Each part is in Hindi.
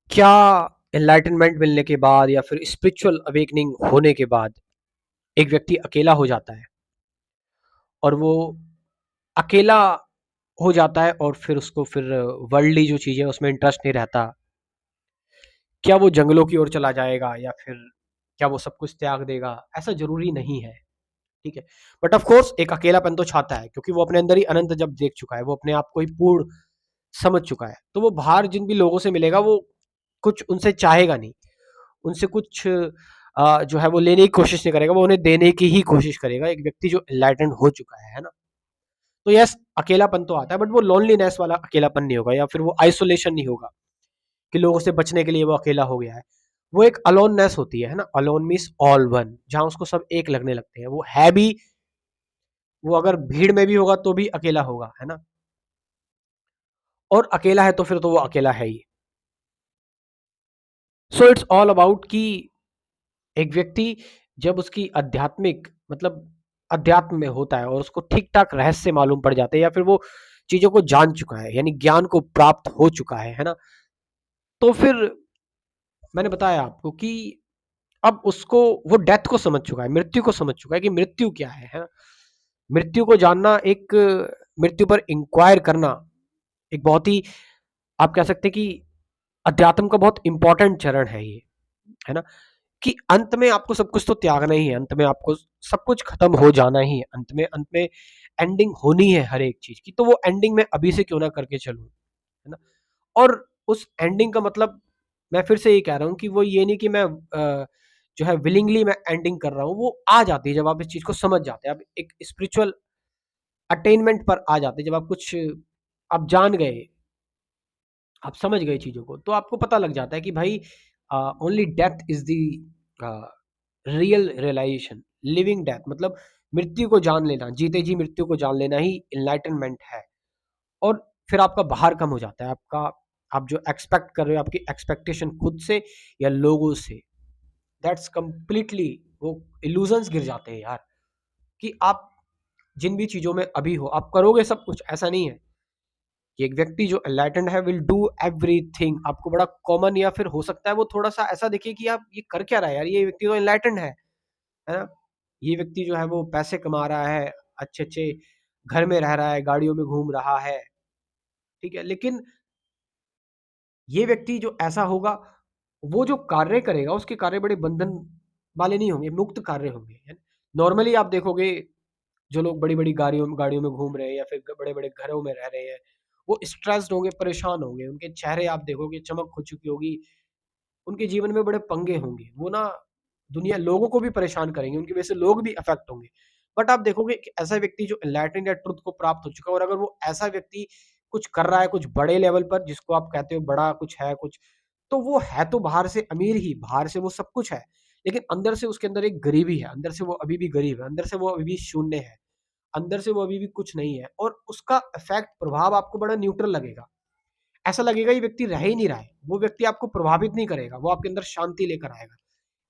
क्या एनलाइटनमेंट मिलने के बाद या फिर स्पिरिचुअल अवेकनिंग होने के बाद एक व्यक्ति अकेला हो जाता है और वो अकेला हो जाता है और फिर उसको फिर वर्ल्डली जो चीज़ें हैं उसमें इंटरेस्ट नहीं रहता? क्या वो जंगलों की ओर चला जाएगा या फिर क्या वो सब कुछ त्याग देगा? ऐसा ज़रूरी नहीं है, ठीक है? बट ऑफ कोर्स एक अकेलापन तो छाता है क्योंकि वो अपने अंदर ही अनंत जब देख चुका है, वो अपने आप को ही पूर्ण समझ चुका है, तो वो बाहर जिन भी लोगों से मिलेगा वो कुछ उनसे चाहेगा नहीं, उनसे कुछ जो है वो लेने की कोशिश नहीं करेगा, वो उन्हें देने की ही कोशिश करेगा, एक व्यक्ति जो एनलाइटेंड हो चुका है ना? तो यस, अकेलापन तो आता है बट वो लोनलीनेस वाला अकेलापन नहीं होगा या फिर वो आइसोलेशन नहीं होगा कि लोगों से बचने के लिए वो अकेला हो गया है। वो एक अलोननेस होती है ना? अलोन मीन्स ऑल वन, जहाँ उसको सब एक लगने लगते हैं। वो है भी, वो अगर भीड़ में भी होगा तो भी अकेला होगा, है ना? और अकेला है तो फिर तो वो अकेला है ही। सो इट्स ऑल अबाउट कि एक व्यक्ति जब उसकी आध्यात्मिक मतलब अध्यात्म में होता है और उसको ठीक-ठाक रहस्य मालूम पड़ जाते हैं या फिर वो चीज़ों को जान चुका है, यानी ज्ञान को प्राप्त हो चुका है ना? तो फिर मैंने बताया आपको कि अब उसको वो डेथ को समझ चुका है, मृत्यु को समझ चुका है कि मृत्यु क्या है ना? मृत्यु को जानना एक मृत्यु पर इंक्वायर करना एक बहुत ही आप कह सकते हैं कि अध्यात्म का बहुत इंपॉर्टेंट चरण है ये, है ना? कि अंत में आपको सब कुछ तो त्यागना ही है, अंत में आपको सब कुछ खत्म हो जाना ही है, अंत में एंडिंग होनी है हर एक चीज़ की, तो वो एंडिंग मैं अभी से क्यों ना करके चलूँ, है ना? और उस एंडिंग का मतलब मैं फिर से ये कह रहा हूँ कि वो ये नहीं कि मैं जो है विलिंगली मैं एंडिंग कर रहा हूँ, वो आ जाती है जब आप इस चीज़ को समझ जाते हैं। आप एक स्पिरिचुअल अटेनमेंट पर आ जाते हैं, जब आप कुछ आप जान गए, आप समझ गए चीज़ों को, तो आपको पता लग जाता है कि भाई only death is the real realization, living death मतलब मृत्यु को जान लेना, जीते जी मृत्यु को जान लेना ही एनलाइटनमेंट है। और फिर आपका भार कम हो जाता है, आपका आप जो एक्सपेक्ट कर रहे हो, आपकी एक्सपेक्टेशन खुद से या लोगों से, दैट्स कंप्लीटली वो इल्यूजन्स गिर जाते हैं यार, कि आप जिन भी चीज़ों में अभी हो, आप करोगे सब कुछ, ऐसा नहीं है। कि एक व्यक्ति जो एनलाइटेंड है विल डू एवरीथिंग, आपको बड़ा कॉमन या फिर हो सकता है वो थोड़ा-सा ऐसा दिखे कि आप ये कर क्या रहा है यार? ये व्यक्ति तो एनलाइटेंड है ना? ये व्यक्ति जो है वो पैसे कमा रहा है, अच्छे-अच्छे घर में रह रहा है, गाड़ियों में घूम रहा है, ठीक है? लेकिन ये व्यक्ति जो ऐसा होगा, वो जो कार्य करेगा, उसके कार्य बड़े बंधन वाले नहीं होंगे, मुक्त कार्य होंगे, है ना? नॉर्मली आप देखोगे, जो लोग बड़ी-बड़ी गाड़ियों गाड़ियों में घूम रहे हैं या फिर बड़े-बड़े घरों में रह रहे हैं, वो स्ट्रेस्ड होंगे, परेशान होंगे, उनके चेहरे आप देखोगे चमक खो चुकी होगी, उनके जीवन में बड़े पंगे होंगे, वो ना दुनिया लोगों को भी परेशान करेंगे, उनकी वजह से लोग भी अफ़ेक्ट होंगे। बट आप देखोगे कि ऐसा व्यक्ति जो एनलाइटेंड या ट्रुथ को प्राप्त हो चुका है और अगर वो ऐसा व्यक्ति कुछ कर रहा है, कुछ बड़े लेवल पर जिसको आप कहते हो बड़ा कुछ है कुछ, तो वो है तो बाहर से अमीर ही, बाहर से वो सब कुछ है, लेकिन अंदर से उसके अंदर एक गरीबी है, अंदर से वो अभी भी गरीब है, अंदर से वो अभी भी शून्य है, अंदर से वो अभी भी कुछ नहीं है और उसका इफ़ेक्ट प्रभाव आपको बड़ा न्यूट्रल लगेगा। ऐसा लगेगा ये व्यक्ति रह ही नहीं रहा है, वो व्यक्ति आपको प्रभावित नहीं करेगा, वो आपके अंदर शांति लेकर आएगा।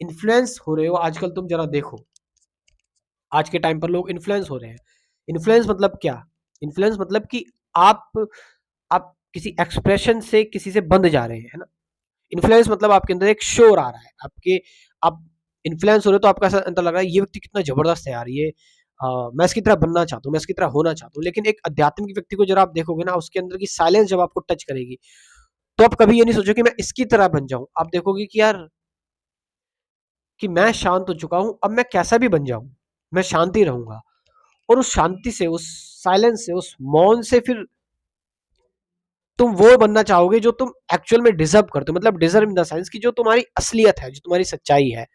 इन्फ्लुएंस हो रहे हो आजकल तुम ज़रा देखो, आज के टाइम पर लोग इन्फ्लुएंस हो रहे हैं। इन्फ्लुएंस मतलब क्या? इन्फ्लुएंस मतलब कि आप आप किसी एक्सप्रेशन से किसी से बंध जा रहे हैं, है ना? इन्फ्लुएंस मतलब आपके अंदर एक शोर आ रहा है, आपके आप इन्फ्लुएंस हो रहे हो तो आपको ऐसा अंदर लग रहा है ये व्यक्ति कितना ज़बरदस्त है यार, ये मैं इसकी तरह बनना चाहता हूँ, मैं इसकी तरह होना चाहता हूँ। लेकिन एक आध्यात्मिक व्यक्ति को जरा आप देखोगे ना, उसके अंदर की साइलेंस जब आपको टच करेगी, तो आप कभी ये नहीं सोचो कि मैं इसकी तरह बन जाऊँ। आप देखोगे कि यार कि मैं शांत हो चुका हूँ, अब मैं कैसा भी बन जाऊँ, मैं शांति रहूँगा। और उस शांति से, उस साइलेंस से, उस मौन से फिर तुम वो बनना चाहोगे जो तुम एक्चुअल में डिज़र्व करते हो। मतलब डिज़र्व इन द सेंस कि जो तुम्हारी असलियत है, जो तुम्हारी सच्चाई है।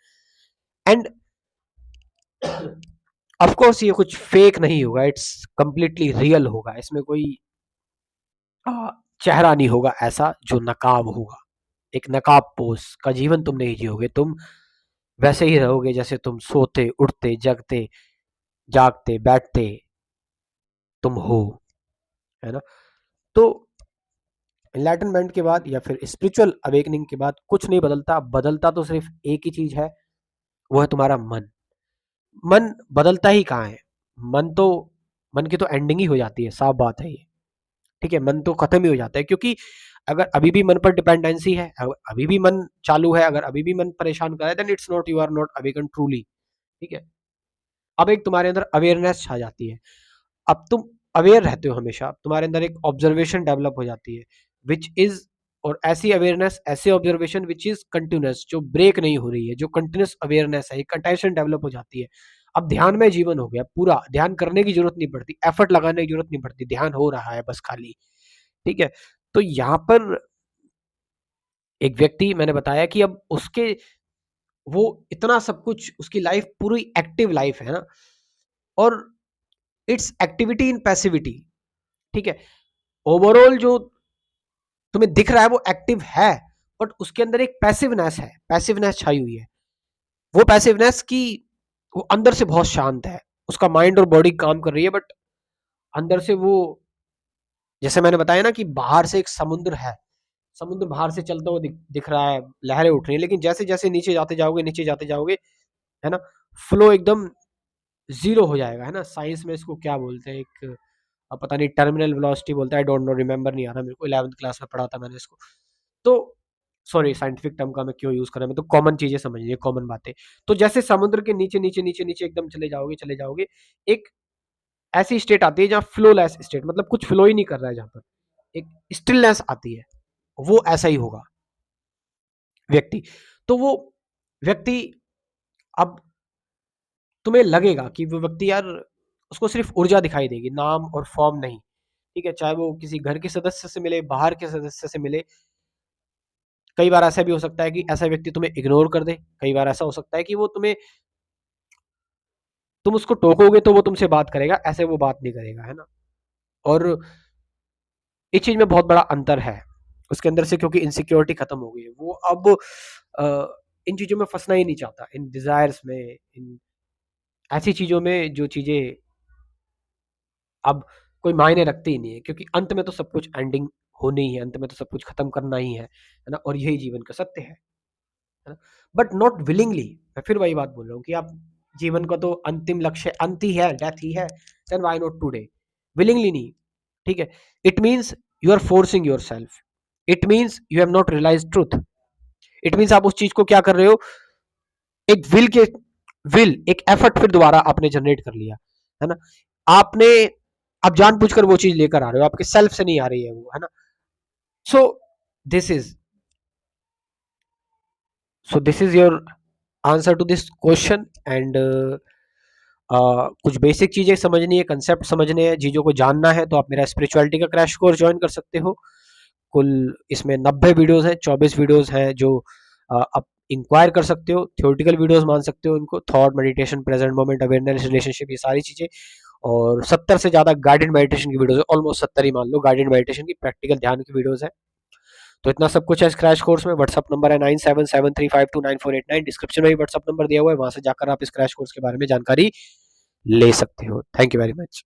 एंड ऑफ कोर्स ये कुछ फेक नहीं होगा, इट्स कंप्लीटली रियल होगा। इसमें कोई अ, चेहरा नहीं होगा ऐसा जो नकाब होगा। एक नकाबपोश का जीवन तुम नहीं जियोगे, तुम वैसे ही रहोगे जैसे तुम सोते, उठते, जगते, जागते, बैठते तुम हो, है ना? तो एनलाइटनमेंट के बाद या फिर स्पिरिचुअल अवेकनिंग के बाद कुछ नहीं बदलता, बदलता तो सिर्फ एक ही चीज़ है, वो है तुम्हारा मन। मन बदलता ही कहाँ है? मन तो मन की तो एंडिंग ही हो जाती है, साफ बात है ये, ठीक है, मन तो खत्म ही हो जाता है, क्योंकि अगर अभी भी मन पर डिपेंडेंसी है, अभी भी मन चालू है, अगर अभी भी मन परेशान कर रहा है, then it's not, you are not awaken truly. ठीक है, अब एक तुम्हारे अंदर अवेयरनेस छा जाती है, अब तुम अवेयर रहते हो हमेशा, तुम्हारे अंदर एक ऑब्जर्वेशन डेवलप हो जाती है, विच इज, और ऐसी अवेयरनेस, ऐसे ऑब्जर्वेशन विच इज कंटिन्यूस, जो ब्रेक नहीं हो रही है, जो कंटिन्यूस अवेयरनेस है, एक अटेंशन डेवलप हो जाती है। अब ध्यान में जीवन हो गया पूरा, ध्यान करने की जरूरत नहीं पड़ती, एफर्ट लगाने की जरूरत नहीं पड़ती, ध्यान हो रहा है बस खाली। ठीक है, तो यहाँ पर एक व्यक्ति, मैंने बताया कि अब उसके, वो इतना सब कुछ, उसकी लाइफ पूरी एक्टिव लाइफ है ना, और इट्स एक्टिविटी इन पैसिविटी। ठीक है, ओवरऑल जो तुम्हें दिख रहा है वो एक्टिव है, बट उसके अंदर एक पैसिवनेस है, पैसिवनेस छाई हुई है। वो पैसिवनेस की, वो अंदर से बहुत शांत है, उसका माइंड और बॉडी काम कर रही है, बट अंदर से वो, जैसे मैंने बताया ना कि बाहर से एक समुद्र है, समुद्र बाहर से चलता हुआ दिख रहा है, लहरें उठ रही हैं, लेकिन जैसे जैसे नीचे जाते जाओगे, नीचे जाते जाओगे, है ना, फ्लो एकदम जीरो हो जाएगा, है ना। साइंस में इसको क्या बोलते हैं, एक पता नहीं, टर्मिनल वेलोसिटी बोलता है, आई डोंट नो, रिमेंबर नहीं आ रहा मेरे को, 11th क्लास में पढ़ा था मैंने इसको। तो सॉरी, साइंटिफिक टर्म का मैं क्यों यूज कर रहा हूं, मैं तो कॉमन चीजें समझिए, कॉमन बातें। तो जैसे समुद्र के नीचे नीचे नीचे नीचे एकदम चले जाओगे, चले जाओगे, एक ऐसी स्टेट आती है जहां फ्लोलेस स्टेट, मतलब कुछ फ्लो ही नहीं कर रहा है, जहां पर एक स्टिलनेस आती है, वो ऐसा ही होगा व्यक्ति। तो वो व्यक्ति, अब तुम्हें लगेगा कि वो व्यक्ति यार, उसको सिर्फ ऊर्जा दिखाई देगी, नाम और फॉर्म नहीं। ठीक है, चाहे वो किसी घर के सदस्य से मिले, बाहर के सदस्य से मिले, कई बार ऐसा भी हो सकता है कि ऐसा व्यक्ति तुम्हें इग्नोर कर दे, कई बार ऐसा हो सकता है कि वो तुम्हें, तुम उसको टोकोगे तो वो तुमसे बात करेगा, ऐसे वो बात नहीं करेगा, है ना। और इस चीज में बहुत बड़ा अंतर है उसके अंदर से, क्योंकि इनसिक्योरिटी खत्म हो गई है, वो अब इन चीजों में फंसना ही नहीं चाहता, इन डिजायर्स में, इन ऐसी चीजों में जो चीजें अब कोई मायने रखती ही नहीं है, क्योंकि अंत में तो सब कुछ एंडिंग होनी ही है, अंत में तो सब कुछ खत्म करना ही है ना, और यही जीवन का सत्य है ना। बट नॉट विलिंगली, मैं फिर वही बात बोल रहा हूँ कि आप, जीवन का तो अंतिम लक्ष्य अंत ही है, डेथ ही है, then why not today, willingly नहीं। ठीक है, it means you are forcing yourself, it means you have not realize truth, it means आप उस चीज को क्या कर रहे हो, एक विल के, विल एक एफर्ट फिर दोबारा आपने जनरेट कर लिया, है ना। आपने, आप जानबूझकर वो चीज लेकर आ रहे हो, आपके सेल्फ से नहीं आ रही है वो, है ना। So this is, so this is your answer to this question, and कुछ बेसिक चीजें समझनी है, कंसेप्ट समझने हैं, चीजों को जानना है, तो आप मेरा स्पिरिचुअलिटी का क्रैश कोर्स ज्वाइन कर सकते हो। कुल इसमें 90 वीडियोस हैं, 24 वीडियोस हैं जो आप इंक्वायर कर सकते हो, थियोरेटिकल वीडियोस मान सकते हो इनको, thought, meditation, present moment, awareness, relationship, ये सारी चीजें, और 70 से ज्यादा गाइडेड मेडिटेशन की वीडियोस है, ऑलमोस्ट 70 ही मान लो गाइडेड मेडिटेशन की, प्रैक्टिकल ध्यान की वीडियोस है। तो इतना सब कुछ है इस क्रैश कोर्स में। व्हाट्सअप नंबर है 9773529489, डिस्क्रिप्शन में भी व्हाट्सअप नंबर दिया हुआ है, वहां से जाकर आप इस क्रैश कोर्स के बारे में जानकारी ले सकते हो। Thank you very much.